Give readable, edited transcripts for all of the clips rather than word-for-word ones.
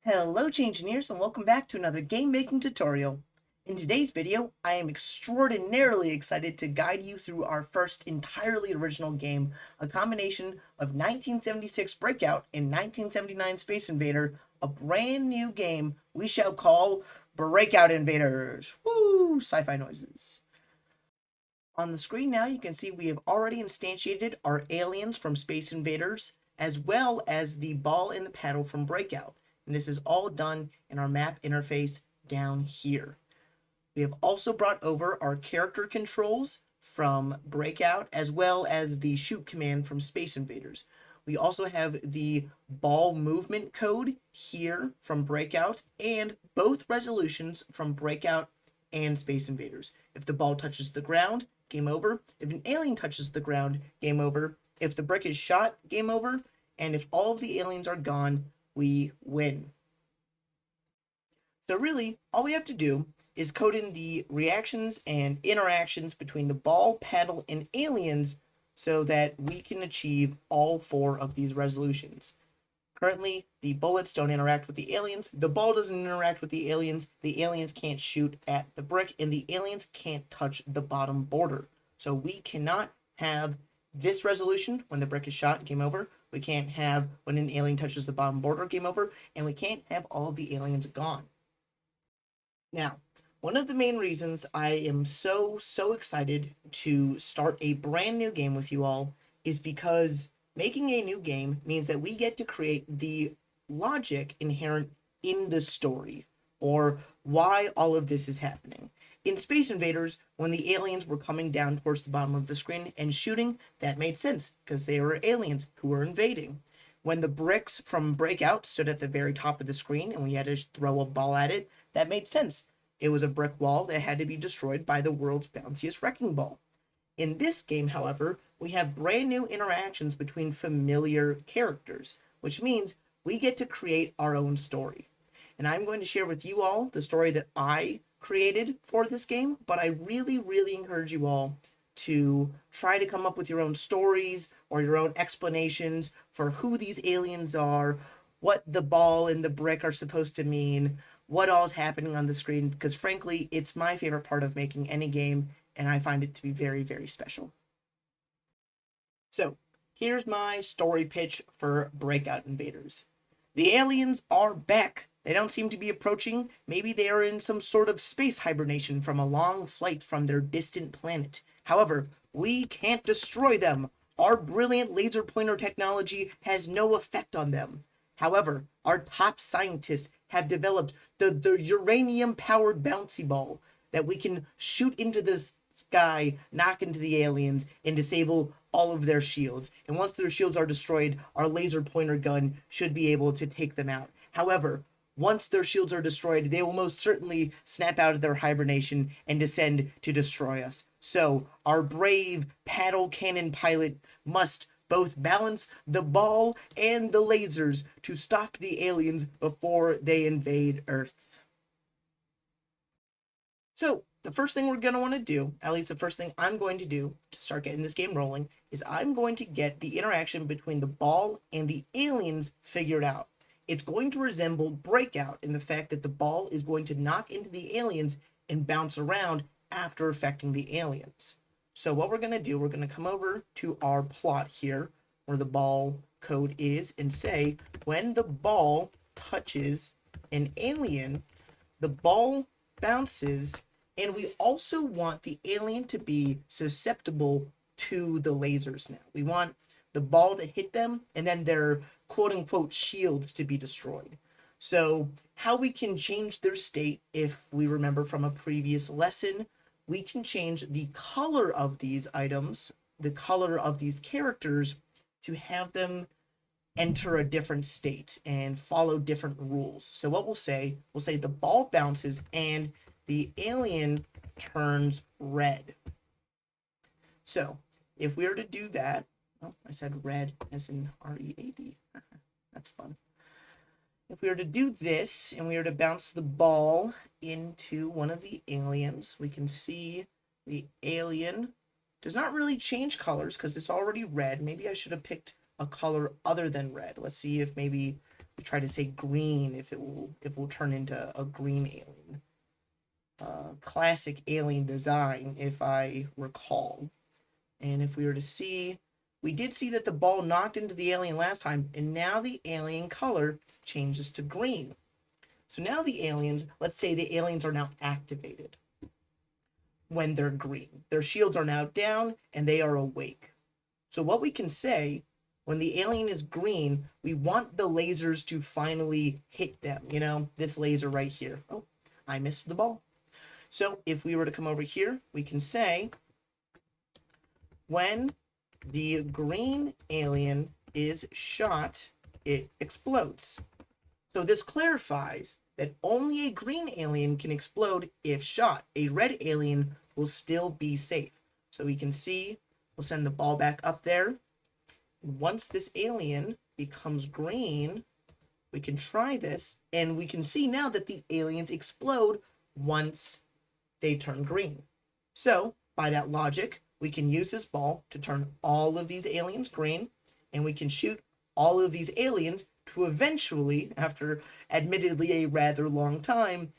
Hello Changineers and welcome back to another game making tutorial. In today's video, I am extraordinarily excited to guide you through our first entirely original game, a combination of 1976 Breakout and 1979 Space Invader, a brand new game we shall call Breakout Invaders. Woo! Sci-fi noises. On the screen now, you can see we have already instantiated our aliens from Space Invaders, as well as the ball and the paddle from Breakout. And this is all done in our map interface down here. We have also brought over our character controls from Breakout, as well as the shoot command from Space Invaders. We also have the ball movement code here from Breakout, and both resolutions from Breakout and Space Invaders. If the ball touches the ground, game over. If an alien touches the ground, game over. If the brick is shot, game over. And if all of the aliens are gone, we win. So really, all we have to do is code in the reactions and interactions between the ball, paddle, and aliens so that we can achieve all four of these resolutions. Currently, the bullets don't interact with the aliens, the ball doesn't interact with the aliens can't shoot at the brick, and the aliens can't touch the bottom border. So we cannot have this resolution when the brick is shot, game over. We can't have when an alien touches the bottom border, game over. And we can't have all of the aliens gone. Now, one of the main reasons I am so excited to start a brand new game with you all is because making a new game means that we get to create the logic inherent in the story, or why all of this is happening. In Space Invaders, when the aliens were coming down towards the bottom of the screen and shooting, that made sense, because they were aliens who were invading. When the bricks from Breakout stood at the very top of the screen and we had to throw a ball at it, that made sense. It was a brick wall that had to be destroyed by the world's bounciest wrecking ball. In this game, however, we have brand new interactions between familiar characters, which means we get to create our own story. And I'm going to share with you all the story that I created for this game, but I really encourage you all to try to come up with your own stories or your own explanations for who these aliens are, what the ball and the brick are supposed to mean, what all's happening on the screen, because frankly, it's my favorite part of making any game, and I find it to be very special. So, here's my story pitch for Breakout Invaders. The aliens are back. They don't seem to be approaching. Maybe they are in some sort of space hibernation from a long flight from their distant planet. However, we can't destroy them. Our brilliant laser pointer technology has no effect on them. However, our top scientists have developed the uranium-powered bouncy ball that we can shoot into the sky, knock into the aliens, and disable all of their shields. And once their shields are destroyed, our laser pointer gun should be able to take them out. However, once their shields are destroyed, they will most certainly snap out of their hibernation and descend to destroy us. So, our brave paddle cannon pilot must both balance the ball and the lasers to stop the aliens before they invade Earth. So, the first thing we're going to want to do, at least the first thing I'm going to do to start getting this game rolling, is I'm going to get the interaction between the ball and the aliens figured out. It's going to resemble Breakout in the fact that the ball is going to knock into the aliens and bounce around after affecting the aliens. So what we're going to do, we're going to come over to our plot here where the ball code is and say when the ball touches an alien, the ball bounces, and we also want the alien to be susceptible to the lasers now. We want the ball to hit them and then their quote-unquote shields to be destroyed. So how we can change their state, if we remember from a previous lesson, we can change the color of these items, the color of these characters, to have them enter a different state and follow different rules. So what we'll say the ball bounces and the alien turns red. So if we were to do that, oh, I said red as in R-E-A-D. That's fun. If we were to do this and we were to bounce the ball into one of the aliens, we can see the alien does not really change colors because it's already red. Maybe I should have picked a color other than red. Let's see if maybe we try to say green if it will turn into a green alien. Classic alien design, if I recall. And if we were to see, we did see that the ball knocked into the alien last time, and now the alien color changes to green. So now the aliens, let's say the aliens are now activated when they're green. Their shields are now down and they are awake. So what we can say, when the alien is green, we want the lasers to finally hit them. You know, this laser right here. Oh, I missed the ball. So if we were to come over here, we can say, when the green alien is shot, it explodes. So this clarifies that only a green alien can explode if shot. A red alien will still be safe. So we can see, we'll send the ball back up there. Once this alien becomes green, we can try this, and we can see now that the aliens explode once they turn green. So, by that logic, we can use this ball to turn all of these aliens green, and we can shoot all of these aliens to eventually, after admittedly a rather long time,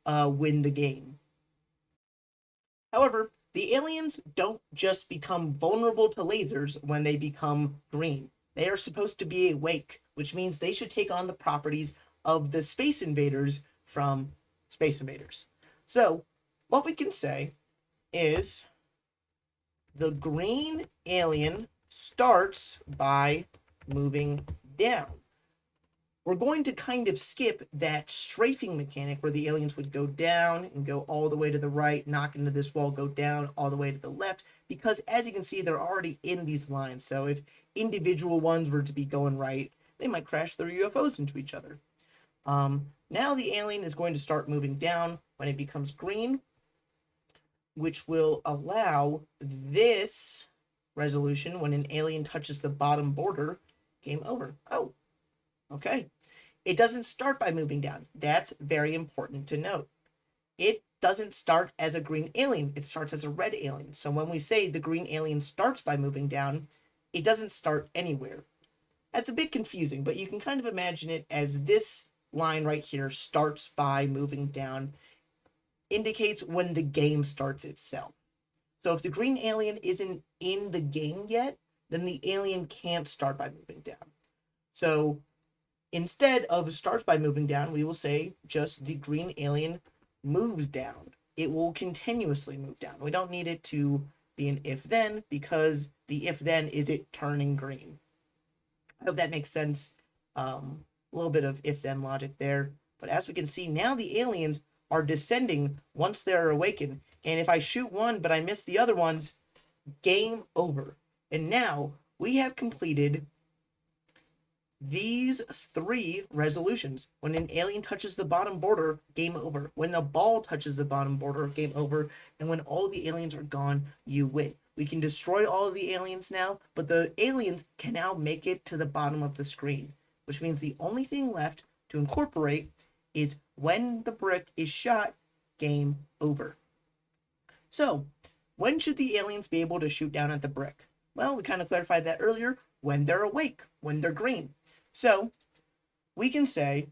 win the game. However, the aliens don't just become vulnerable to lasers when they become green. They are supposed to be awake, which means they should take on the properties of the Space Invaders from Space Invaders. So, what we can say is the green alien starts by moving down. We're going to kind of skip that strafing mechanic where the aliens would go down and go all the way to the right, knock into this wall, go down all the way to the left, because as you can see, they're already in these lines. So if individual ones were to be going right, they might crash their UFOs into each other. Now the alien is going to start moving down when it becomes green, which will allow this resolution when an alien touches the bottom border. Game over. Oh, okay. It doesn't start by moving down. That's very important to note. It doesn't start as a green alien. It starts as a red alien. So when we say the green alien starts by moving down, it doesn't start anywhere. That's a bit confusing, but you can kind of imagine it as this line right here starts by moving down, indicates when the game starts itself. So if the green alien isn't in the game yet, then the alien can't start by moving down. So instead of starts by moving down, we will say just the green alien moves down. It will continuously move down. We don't need it to be an if-then, because the if-then is it turning green. I hope that makes sense. A little bit of if-then logic there. But as we can see, now the aliens are descending once they're awakened. And if I shoot one, but I miss the other ones, game over. And now we have completed these 3 resolutions. When an alien touches the bottom border, game over. When a ball touches the bottom border, game over. And when all the aliens are gone, you win. We can destroy all of the aliens now, but the aliens can now make it to the bottom of the screen, which means the only thing left to incorporate is when the brick is shot, game over. So, when should the aliens be able to shoot down at the brick? Well, we kind of clarified that earlier. When they're awake, when they're green. So, we can say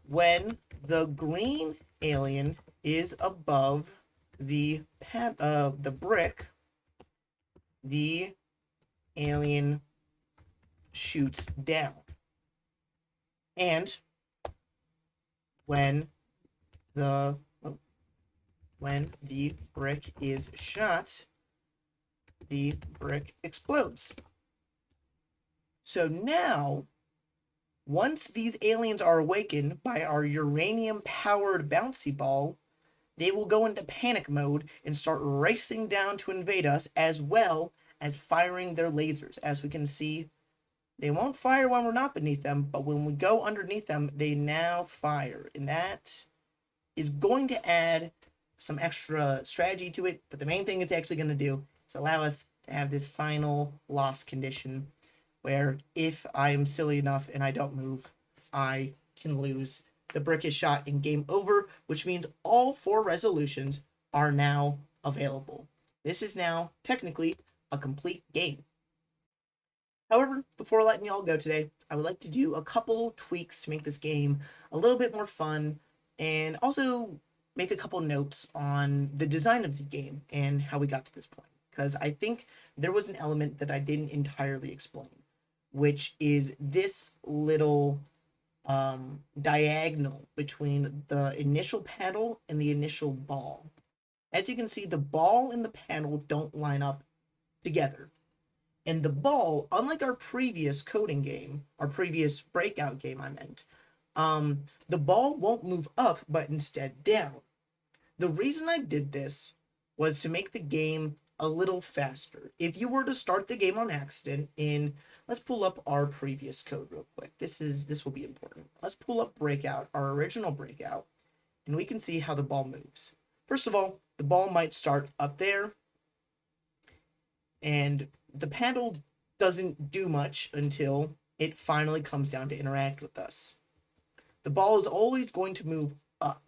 when the green alien is above the brick, the alien shoots down. And when the brick is shot, the brick explodes. So now, once these aliens are awakened by our uranium-powered bouncy ball, they will go into panic mode and start racing down to invade us, as well as firing their lasers. As we can see, they won't fire when we're not beneath them, but when we go underneath them, they now fire. And that is going to add some extra strategy to it, but the main thing it's actually going to do is allow us to have this final loss condition, where if I am silly enough and I don't move, I can lose. The brick is shot in game over, which means all 4 resolutions are now available. This is now technically a complete game. However, before letting y'all go today, I would like to do a couple tweaks to make this game a little bit more fun, and also make a couple notes on the design of the game and how we got to this point. Because I think there was an element that I didn't entirely explain, which is this little diagonal between the initial paddle and the initial ball. As you can see, the ball and the paddle don't line up together. And the ball, unlike our previous coding game, our previous breakout game, the ball won't move up, but instead down. The reason I did this was to make the game a little faster. If you were to start the game on accident let's pull up our previous code real quick. This will be important. Let's pull up Breakout, our original Breakout, and we can see how the ball moves. First of all, the ball might start up there, and the paddle doesn't do much until it finally comes down to interact with us. The ball is always going to move up.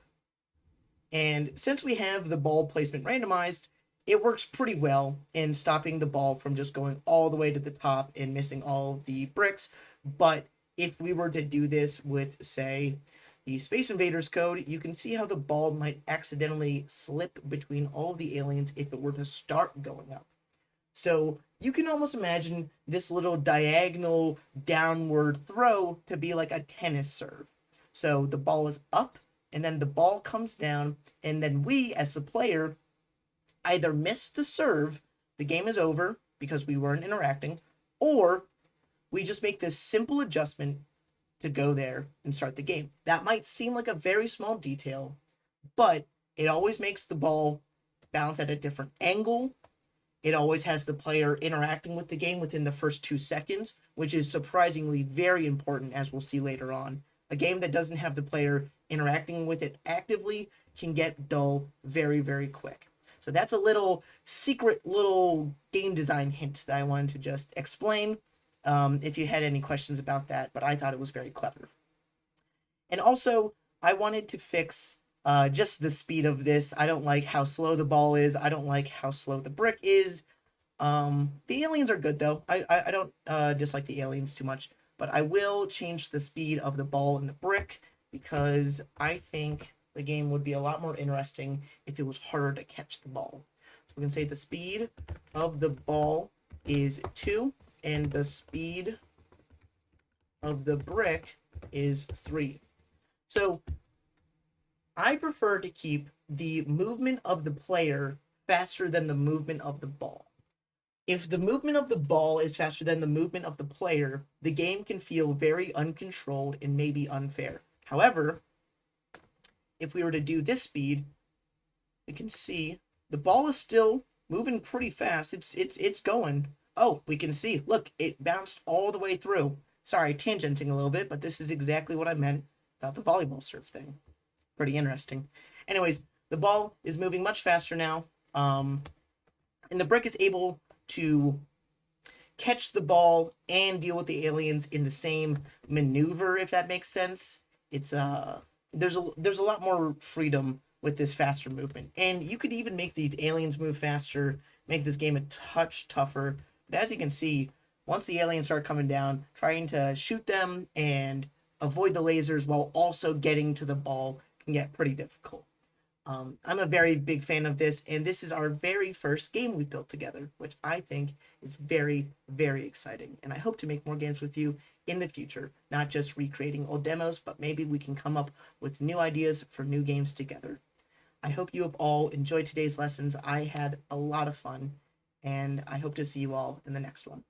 And since we have the ball placement randomized, it works pretty well in stopping the ball from just going all the way to the top and missing all of the bricks. But if we were to do this with, say, the Space Invaders code, you can see how the ball might accidentally slip between all of the aliens if it were to start going up. So you can almost imagine this little diagonal downward throw to be like a tennis serve. So the ball is up, and then the ball comes down, and then we, as the player, either miss the serve, the game is over because we weren't interacting, or we just make this simple adjustment to go there and start the game. That might seem like a very small detail, but it always makes the ball bounce at a different angle. It always has the player interacting with the game within the first 2 seconds, which is surprisingly very important, as we'll see later on. A game that doesn't have the player interacting with it actively can get dull very, very quick. So that's a little secret little game design hint that I wanted to just explain if you had any questions about that, but I thought it was very clever. And also, I wanted to fix just the speed of this. I don't like how slow the ball is. I don't like how slow the brick is. The aliens are good, though. I don't dislike the aliens too much, but I will change the speed of the ball and the brick because I think the game would be a lot more interesting if it was harder to catch the ball. So we can say the speed of the ball is 2, and the speed of the brick is 3. So I prefer to keep the movement of the player faster than the movement of the ball. If the movement of the ball is faster than the movement of the player, the game can feel very uncontrolled and maybe unfair. However, if we were to do this speed, we can see the ball is still moving pretty fast. It's going. Oh, we can see. Look, it bounced all the way through. Sorry, tangenting a little bit, but this is exactly what I meant about the volleyball serve thing. Pretty interesting. Anyways, the ball is moving much faster now, and the brick is able to catch the ball and deal with the aliens in the same maneuver, if that makes sense. It's there's a lot more freedom with this faster movement, and you could even make these aliens move faster, make this game a touch tougher. But as you can see, once the aliens start coming down, trying to shoot them and avoid the lasers while also getting to the ball can get pretty difficult. I'm a very big fan of this, and this is our very first game we built together, which I think is very, very exciting. And I hope to make more games with you in the future, not just recreating old demos, but maybe we can come up with new ideas for new games together. I hope you have all enjoyed today's lessons. I had a lot of fun, and I hope to see you all in the next one.